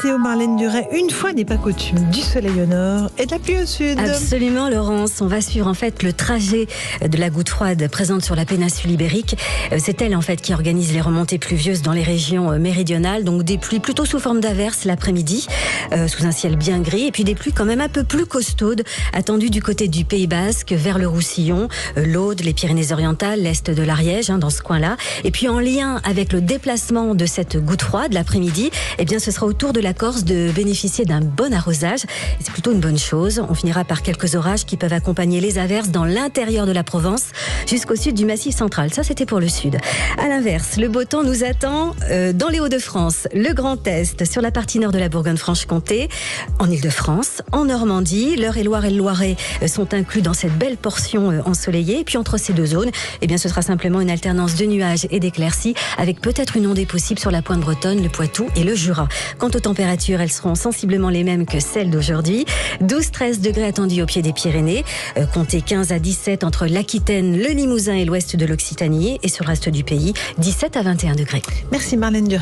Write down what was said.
Théo Marlène Duret, une fois n'est pas coutume, du soleil au nord et de la pluie au sud. Absolument Laurence, on va suivre en fait le trajet de la goutte froide présente sur la péninsule ibérique. C'est elle en fait qui organise les remontées pluvieuses dans les régions méridionales, donc des pluies plutôt sous forme d'averses l'après-midi, sous un ciel bien gris, et puis des pluies quand même un peu plus costaudes, attendues du côté du Pays Basque, vers le Roussillon, l'Aude, les Pyrénées-Orientales, l'Est de l'Ariège, dans ce coin-là. Et puis en lien avec le déplacement de cette goutte froide l'après-midi, eh bien ce sera au tour de la Corse de bénéficier d'un bon arrosage. Et c'est plutôt une bonne chose. On finira par quelques orages qui peuvent accompagner les averses dans l'intérieur de la Provence jusqu'au sud du Massif central. Ça, c'était pour le sud. À l'inverse, le beau temps nous attend dans les Hauts-de-France, le Grand Est, sur la partie nord de la Bourgogne-Franche-Comté, en Île-de-France, en Normandie. l'Eure-et-Loir et le Loiret sont inclus dans cette belle portion ensoleillée. Et puis entre ces deux zones, eh bien, ce sera simplement une alternance de nuages et d'éclaircies, avec peut-être une ondée possible sur la pointe bretonne, le Poitou et le Jura. Quant aux températures, elles seront sensiblement les mêmes que celles d'aujourd'hui. 12-13 degrés attendus au pied des Pyrénées. Comptez 15 à 17 entre l'Aquitaine, le Limousin et l'ouest de l'Occitanie. Et sur le reste du pays, 17 à 21 degrés. Merci Marlène Duret.